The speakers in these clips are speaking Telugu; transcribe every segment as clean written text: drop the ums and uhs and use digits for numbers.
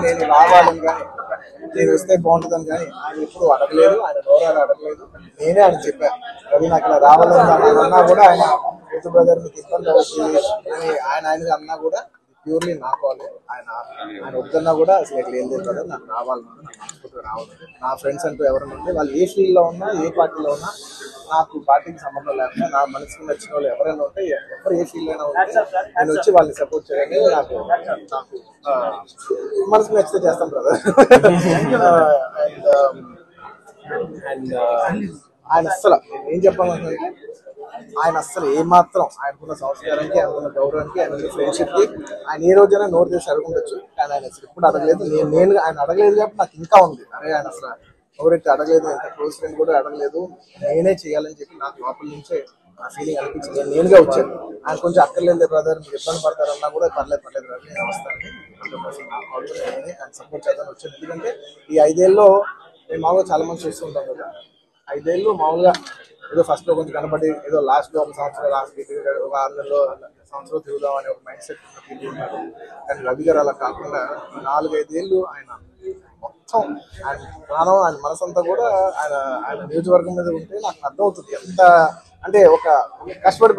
నేను రావాలని కానీ నేను వస్తే బాగుంటుందని కానీ ఆయన ఎప్పుడు అడగలేదు, ఆయన నోరాలు అడగలేదు. నేనే ఆయన చెప్పాను, రవి నాకు ఇలా రావాలని అన్నా కూడా ఆయన యూట్యూబ్ బ్రదర్ మీకు ఇబ్బంది అవుతుంది అని ఆయన అన్నా కూడా ప్యూర్లీ నా కాలే. ఆయన వద్దన్నా కూడా అసలు ఎక్కడ ఏం లేదు కదా, నాకు రావాలన్నా నాకు రావాలి. నా ఫ్రెండ్స్ అంటూ ఎవరైనా ఉంటే వాళ్ళు ఏ ఫీల్డ్లో ఉన్నా ఏ పార్టీలో ఉన్నా నాకు పార్టీకి సంబంధం లేకుండా నా మనసుకు నచ్చిన వాళ్ళు ఎవరైనా ఉంటే ఎవరు ఏ ఫీల్డ్ అయినా ఉంటే నేను వచ్చి వాళ్ళని సపోర్ట్ చేయాలని నాకు మనసుకు నచ్చితే చేస్తాం బ్రదర్. అండ్ ఆయన అస్సలు ఏం చెప్పాలంటే ఆయన అస్సలు ఏమాత్రం ఆయనకున్న సంస్కారానికి, ఆయనకున్న గౌరవానికి, ఆయనకున్న ఫ్రెండ్షిప్కి ఆయన ఏ రోజైనా నోరు చేసి అడుగుండొచ్చు. కానీ ఆయన అసలు ఎప్పుడు అడగలేదు. నేను ఆయన అడగలేదు కాబట్టి నాకు ఇంకా ఉంది. అరే ఆయన అసలు ఎవరైతే అడగలేదు, ఎంత క్లోజ్ ఫ్రెండ్ కూడా అడగలేదు, నేనే చేయాలని చెప్పి నాకు లోపల నుంచే ఆ ఫీలింగ్ అనిపించింది. నేనుగా వచ్చాను. ఆయన కొంచెం అక్కర్లేదు బ్రదర్ మీరు ఇబ్బంది పడతారన్నా కూడా పర్లేదు బ్రదర్ నేను వస్తాను, ఆయన సపోర్ట్ చేద్దామని వచ్చాను. ఎందుకంటే ఈ 5 ఏళ్ళలో మేము మామూలుగా చాలా మంది చూస్తూ ఉంటాం కదా, 5 ఏళ్ళు మామూలుగా ఏదో ఫస్ట్ లో కొంచెం కనబడి ఏదో లాస్ట్ లో ఒక సంవత్సరం లాస్ట్ ఒక 6 నెలలో సంవత్సరం తిరుగుదాం అనే ఒక మైండ్ సెట్ ఉన్నారు. కానీ రవి గారు అలా కాకుండా 4-5 ఏళ్ళు ఆయన మొత్తం ఆయన ప్రాణం, ఆయన మనసంతా కూడా ఆయన నియోజకవర్గం మీద ఉంటే నాకు అర్థమవుతుంది ఎంత అంటే ఒక కష్టపడి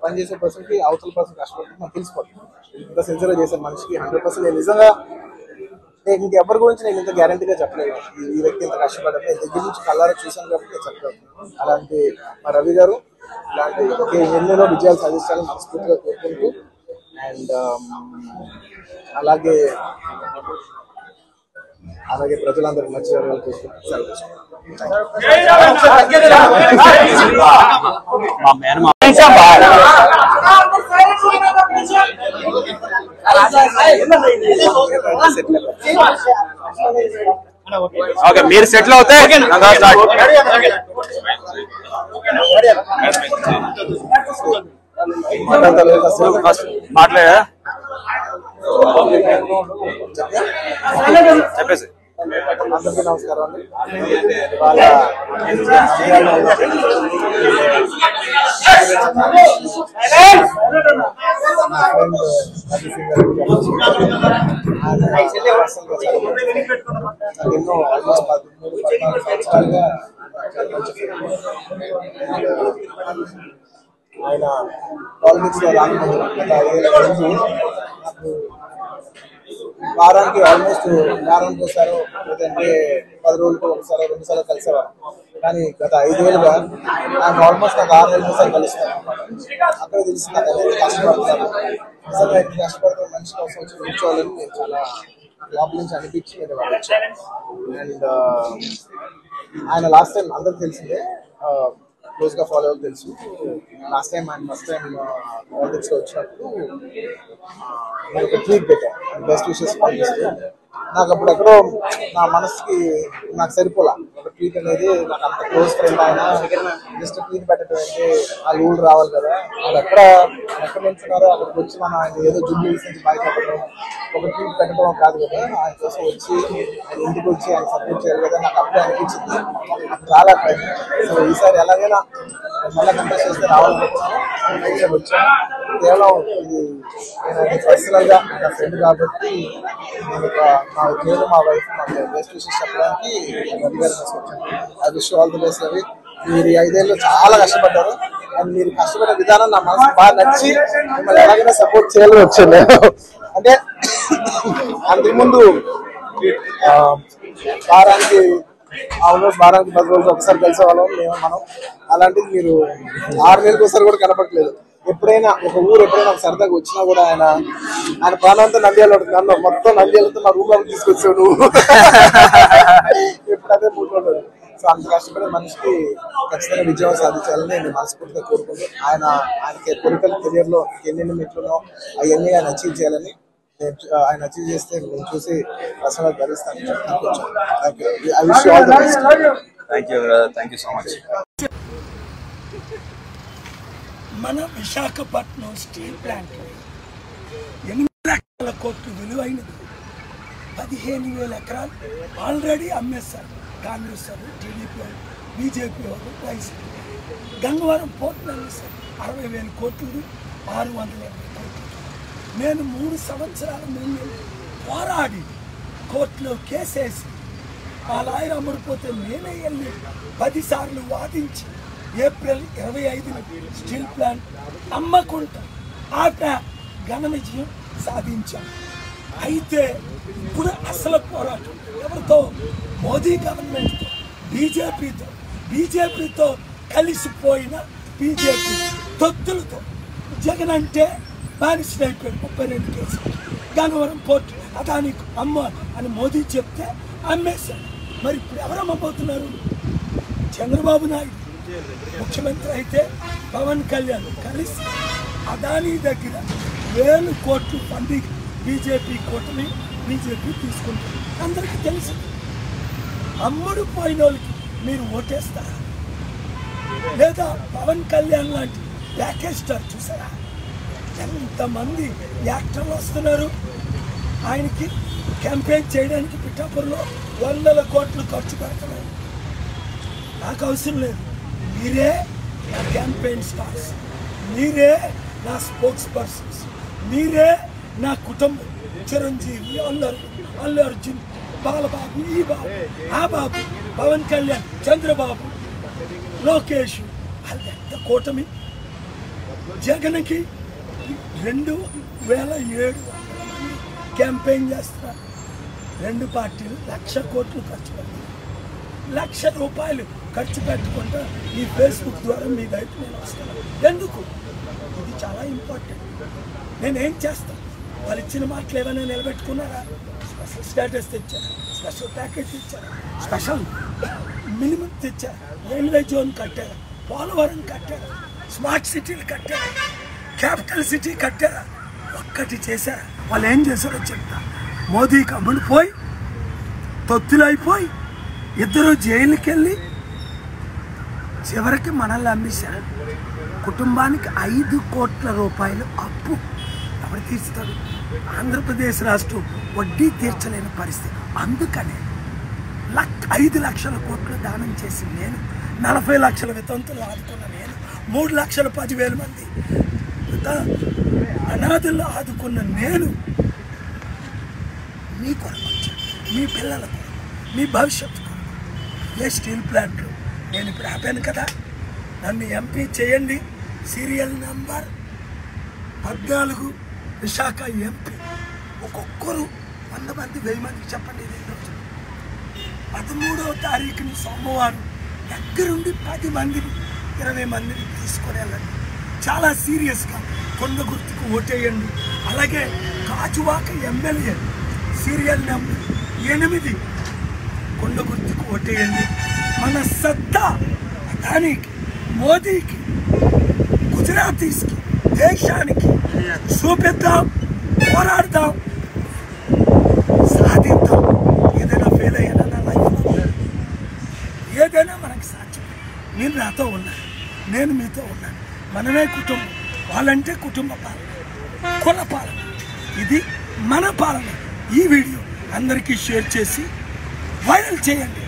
పనిచేసే పర్సన్కి అవతల పర్సన్ కష్టపడి నాకు తెలిసిపోతుంది. ఇంత సిన్సియర్గా చేసే మనిషికి 100% నేను నిజంగా నేను ఇంకెవరి గురించి నేను ఇంత గ్యారంటీగా చెప్పలేదు. ఈ వ్యక్తి ఇంత కష్టపడ్డాను, నేను దగ్గర నుంచి కళ్ళారా చూశాను కాబట్టి నేను చెప్పలేదు. అలాంటి మా రవి గారు ఇలాంటి ఎన్నెన్నో విజయాలు సాధించాలని మనస్ఫూర్తిగా కోరుకుంటూ అండ్ అలాగే ప్రజలందరికీ మంచి జరగాలని కోరుకుంటూ ఓకే మీరు సెటిల్ అవుతే మాట్లాడా చెప్పేసి అందరికీ నమస్కారం అండి. ఎన్నో ఆల్మోస్ట్ 13-14 సంవత్సరాలుగా ఆయన పాలిటిక్స్ లో రాకముందు నాకు వారానికి వారానికి ఒకసారి లేదంటే 10 రోజులకు ఒకసారి 2 సార్లు కలిసేవారు. కానీ గత 5 ఏళ్ళుగా నాకు ఆల్మోస్ట్ నాకు 6 నెలలు ఒకసారి కలుస్తాను. అక్కడ తెలిసి నాకు అదే కష్టపడుతున్నాను. నిజంగా ఎంత కష్టపడుతున్న మనిషి కోసం వచ్చి కూర్చోవాలని నేను చాలా లోపల నుంచి అనిపించి నేను వచ్చాను. అండ్ ఆయన లాస్ట్ టైం అందరికి తెలిసిందే, క్లోజ్ గా ఫాలో అవ్వాలి తెలుసు. లాస్ట్ టైం ఆయన ఫస్ట్ టైం పాలిటిక్స్ లో వచ్చినప్పుడు నేను ఒక ట్వీట్ పెట్టాను, బెస్ట్ విషెస్ పాలిటిక్స్. నాకు అప్పుడు ఎక్కడో నా మనసుకి నాకు సరిపోలా ఒక ట్వీట్ అనేది. నాకు అంత క్లోజ్ ఫ్రెండ్ ఆయన జస్ట్ ట్వీట్ పెట్టడం అంటే ఆ రూల్ రావాలి కదా, వాళ్ళు ఎక్కడ ఉంటున్నారో అక్కడికి వచ్చి మనం ఆయన ఏదో జుబ్లీ నుంచి బయటపడడం ఒక ట్వీట్ పెట్టడం కాదు కదా, ఆయన కోసం వచ్చి ఆయన ఇంటికి వచ్చి ఆయన సపోర్ట్ చేయాలి కదా. నాకు అప్పుడే అనిపించింది, నాకు చాలా సో ఈసారి ఎలాగైనా మళ్ళీ కంటెస్ట్ చేస్తే రావాలనుకుంటున్నాను. వచ్చాను కేవలం ఇది నేను పర్సనల్ గా నా ఫ్రెండ్ కాబట్టి నేను మా వైఫ్ మాకు బెస్ట్ విషెస్ చెప్పడానికి రవి గారు వచ్చాను. I wish all the best Ravi. మీరు 5 ఏళ్ళు చాలా కష్టపడ్డారు అండ్ మీరు కష్టపడే విధానం నా మనసు బాగా నచ్చి మిమ్మల్ని ఎలాగైనా సపోర్ట్ చేయాలని వచ్చాను. అంటే అంతకుముందు వారానికి 10 రోజులు ఒకసారి కలిసేవాళ్ళం మనం. అలాంటిది మీరు 6 నెలలకు ఒకసారి కూడా కనపడలేదు. ఎప్పుడైనా ఒక ఊరు ఎప్పుడైనా సరదాగా వచ్చినా కూడా ఆయన ప్రాణంతో నంద్యాల నన్ను మొత్తం నంద్యాలతో మా రూమ్ లో తీసుకొచ్చాడు. ఎప్పుడైతే మూడు. సో అంత కష్టపడే మనిషికి ఖచ్చితంగా విజయం సాధించాలని నేను మనస్ఫూర్తిగా కోరుకుంటూ ఆయనకి పొలిటికల్ కెరియర్ లో ఎన్నెన్ని మెట్లునో అవన్నీ ఆయన అచీవ్ చేయాలని, ఆయన అచీవ్ చేస్తే నేను చూసి పర్సనల్ భరిస్తాను. I wish you all the best. Thank you so much. మన విశాఖపట్నం స్టీల్ ప్లాంట్ 8 లక్షల కోట్లు విలువైనది 15,000 ఎకరాలు ఆల్రెడీ అమ్మేస్తారు. కాంగ్రెస్ వాళ్ళు, టీడీపీ వాళ్ళు, బీజేపీ వాళ్ళు, వైసీపీ. గంగవరం పోర్టును అమ్మేస్తారు 60,000 కోట్లు, 650 కోట్లు. నేను 3 సంవత్సరాల ముందు పోరాడి కోర్టులో కేసేసి ఆ లాయర్ అమ్ముడిపోతే నేనే వెళ్ళి 10 సార్లు వాదించి ఏప్రిల్ 25న స్టీల్ ప్లాంట్ అమ్మకుండా ఆపా ఘన విజయం సాధించాం. అయితే ఇప్పుడు అసలు పోరాటం ఎవరితో? మోదీ గవర్నమెంట్తో, బీజేపీతో కలిసిపోయిన బీజేపీ తొత్తులతో. జగన్ అంటే బానిసలు అయిపోయాడు 32 కేసులు. గన్నవరం పోర్టు అదానికి అమ్మ అని మోదీ చెప్తే అమ్మేశాడు. మరి ఇప్పుడు ఎవరు అమ్మబోతున్నారు? చంద్రబాబు నాయుడు ముఖ్యమంత్రి అయితే పవన్ కళ్యాణ్ కలిసి అదానీ దగ్గర 1000 కోట్లు ఫండింగ్ బీజేపీ కూటమి బీజేపీ తీసుకుంటారు. అందరికీ తెలుసు. అమ్ముడు పోయిన వాళ్ళకి మీరు ఓటేస్తారా? లేదా పవన్ కళ్యాణ్ లాంటి ప్యాకేజ్ స్టార్ చూసారా? ఎంతమంది యాక్టర్లు వస్తున్నారు ఆయనకి క్యాంపెయిన్ చేయడానికి. పిఠాపురంలో 100 కోట్లు ఖర్చు పెడుతున్నారు. నాకు అవసరం లేదు. మీరే నా క్యాంపెయిన్ స్టార్స్, మీరే నా స్పోక్స్ పర్సన్స్, మీరే నా కుటుంబం. చిరంజీవి, అల్లు అర్జున్, బాలబాబు, ఈ బాబు, ఆ బాబు, పవన్ కళ్యాణ్, చంద్రబాబు, లోకేష్, వాళ్ళ కూటమి. జగన్కి 2700 మంది క్యాంపెయిన్ చేస్తున్నారు. 2 పార్టీలు 1,00,000 కోట్లు ఖర్చు పెడతారు. 1,00,000 రూపాయలు ఖర్చు పెట్టకుండా ఈ ఫేస్బుక్ ద్వారా మీ వైపు నేను వస్తాను. ఎందుకు? ఇది చాలా ఇంపార్టెంట్. నేనేం చేస్తాను? వాళ్ళు ఇచ్చిన మాటలు ఏమైనా నిలబెట్టుకున్నారా? స్పెషల్ స్టేటస్ తెచ్చారా? స్పెషల్ ప్యాకేజ్ తెచ్చారా? స్పెషల్ మినిమం తెచ్చారా? రైల్వే జోన్ కట్టారా? పోలవరం కట్టారా? స్మార్ట్ సిటీలు కట్టారా? క్యాపిటల్ సిటీ కట్టారా? ఒక్కటి చేశారా? వాళ్ళు ఏం చేశారో చెప్తా. మోదీకి అమ్ముడిపోయి తొత్తులైపోయి ఇద్దరు జైలుకి వెళ్ళి చివరికి మనల్ని అమ్మేశారు. కుటుంబానికి 5 కోట్ల రూపాయలు అప్పు ఎవరు తీర్చుతాడు? ఆంధ్రప్రదేశ్ రాష్ట్రం వడ్డీ తీర్చలేని పరిస్థితి. అందుకనే 5 లక్షల కోట్లు దానం చేసి నేను, 40 లక్షల వితంతులు ఆదుకున్న నేను, 3,10,000 మంది అనాథుల్లో ఆదుకున్న నేను మీ కొరకు వచ్చాను, మీ పిల్లల కొరకు, మీ భవిష్యత్తు కొరకు. ఏ స్టీల్ ప్లాంట్లు నేను ఇప్పుడు ఆపాను కదా, నన్ను ఎంపీ చేయండి. Serial number 14 Visakha MP. ఒక్కొక్కరు 100 మంది 1000 మందికి చెప్పండి. 13వ తారీఖుని సోమవారం దగ్గరుండి 10 మందిని 20 మందిని తీసుకొని వెళ్ళండి. చాలా సీరియస్గా కొండ గుర్తుకు ఓటేయండి. అలాగే గాజువాక ఎమ్మెల్యే సీరియల్ నెంబర్ 8 కొండ గుర్తుకు ఓటేయండి. మన సత్తా అదానికి, మోదీకి, గుజరాతీస్కి, దేశానికి చూపిద్దాం, పోరాడదాం, సాధిద్దాం. ఏదైనా ఫెయిల్ అయ్యానా నా లైఫ్లో? ఏదైనా మనకి సాధ్యం. మీరు నాతో ఉన్నారు, నేను మీతో ఉన్నాను. మనమే కుటుంబం. వాళ్ళంటే కుటుంబ పాలన, కుల పాలన. ఇది మన పాలన. ఈ వీడియో అందరికీ షేర్ చేసి వైరల్ చేయండి.